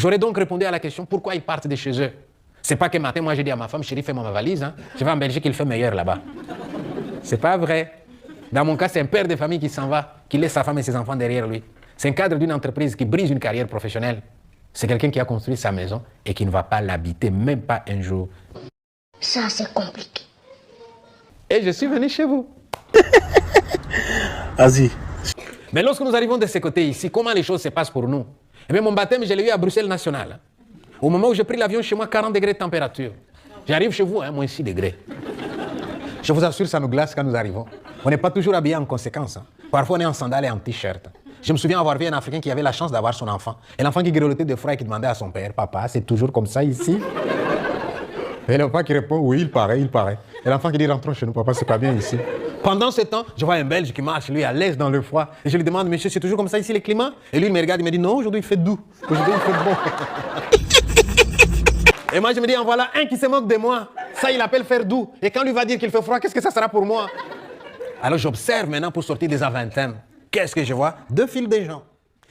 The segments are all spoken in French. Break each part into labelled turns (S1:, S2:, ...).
S1: J'aurais donc répondu à la question pourquoi ils partent de chez eux. C'est pas que matin, moi j'ai dit à ma femme, chérie, fais-moi ma valise. Hein. Je vais en Belgique, il fait meilleur là-bas. C'est pas vrai. Dans mon cas, c'est un père de famille qui s'en va, qui laisse sa femme et ses enfants derrière lui. C'est un cadre d'une entreprise qui brise une carrière professionnelle. C'est quelqu'un qui a construit sa maison et qui ne va pas l'habiter, même pas un jour.
S2: Ça, c'est compliqué.
S1: Et je suis venu chez vous.
S3: Vas-y.
S1: Mais lorsque nous arrivons de ce côté ici, comment les choses se passent pour nous? Eh bien, mon baptême, je l'ai eu à Bruxelles National. Au moment où j'ai pris l'avion chez moi, 40 degrés de température. J'arrive chez vous, moins 6 degrés. Je vous assure, ça nous glace quand nous arrivons. On n'est pas toujours habillé en conséquence. Hein. Parfois, on est en sandales et en t-shirt. Je me souviens avoir vu un Africain qui avait la chance d'avoir son enfant. Et l'enfant qui grelottait de froid et qui demandait à son père, papa, c'est toujours comme ça ici? Et l'enfant qui répond, oui, il paraît, il paraît. Et l'enfant qui dit, rentrons chez nous, papa, c'est pas bien ici. Pendant ce temps, je vois un Belge qui marche, lui, à l'aise dans le froid. Et je lui demande, monsieur, c'est toujours comme ça ici, le climat? Et lui, il me regarde, il me dit, non, aujourd'hui, il fait doux. Aujourd'hui, il fait bon. Et moi, je me dis, en voilà un qui se moque de moi. Ça, il appelle faire doux. Et quand lui va dire qu'il fait froid, qu'est-ce que ça sera pour moi? Alors, j'observe maintenant pour sortir des avantèmes. Qu'est-ce que je vois? 2 files de gens.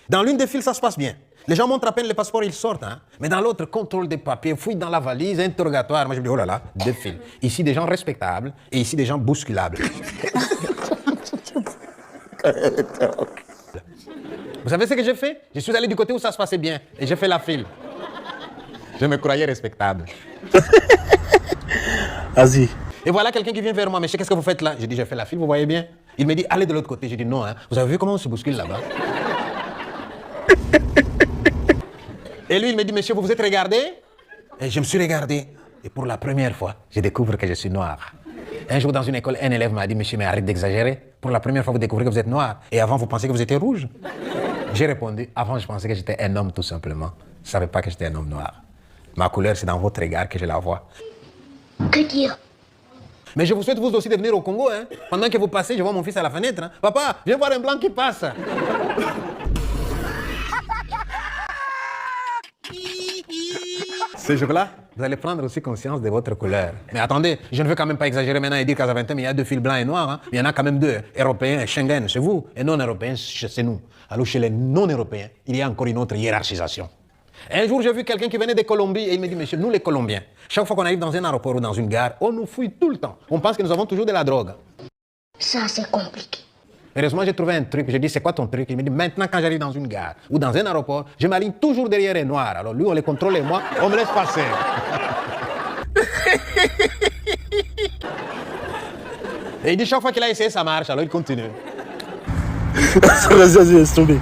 S1: Dans l'une des files, ça se passe bien. Les gens montrent à peine le passeport, ils sortent. Hein? Mais dans l'autre, contrôle des papiers, fouille dans la valise, interrogatoire. Moi, je me dis, oh là là, 2 files. Ici, des gens respectables et ici, des gens bousculables. Vous savez ce que j'ai fait? Je suis allé du côté où ça se passait bien et j'ai fait la file. Je me croyais respectable.
S3: Vas-y.
S1: Et voilà quelqu'un qui vient vers moi. Monsieur, qu'est-ce que vous faites là? J'ai dit, j'ai fait la file, vous voyez bien? Il me dit, allez de l'autre côté. J'ai dit, non, hein. Vous avez vu comment on se bouscule là-bas? Et lui, il me dit, monsieur, vous vous êtes regardé? Et je me suis regardé. Et pour la première fois, je découvre que je suis noir. Un jour, dans une école, un élève m'a dit, monsieur, mais arrête d'exagérer. Pour la première fois, vous découvrez que vous êtes noir. Et avant, vous pensiez que vous étiez rouge? J'ai répondu, avant, je pensais que j'étais un homme, tout simplement. Je ne savais pas que j'étais un homme noir. Ma couleur, c'est dans votre regard que je la vois.
S2: Que dire?
S1: Mais je vous souhaite vous aussi de venir au Congo. Hein. Pendant que vous passez, je vois mon fils à la fenêtre. Hein. Papa, viens voir un blanc qui passe. Ce jour-là, vous allez prendre aussi conscience de votre couleur. Mais attendez, je ne veux quand même pas exagérer maintenant et dire qu'à Zaventem, il y a 2 fils blancs et noirs. Hein. Il y en a quand même 2, Européens et Schengen chez vous, et non-Européens chez nous. Alors chez les non-Européens, il y a encore une autre hiérarchisation. Un jour, j'ai vu quelqu'un qui venait de Colombie et il me dit, monsieur, nous les Colombiens, chaque fois qu'on arrive dans un aéroport ou dans une gare, on nous fouille tout le temps. On pense que nous avons toujours de la drogue.
S2: Ça, c'est compliqué.
S1: Heureusement, j'ai trouvé un truc. J'ai dit, c'est quoi ton truc? Il me dit, maintenant, quand j'arrive dans une gare ou dans un aéroport, je m'aligne toujours derrière un noir. Alors lui, on les contrôle et moi, on me laisse passer. Et il dit, chaque fois qu'il a essayé, ça marche. Alors il continue.
S3: Vas-y, laisse tomber.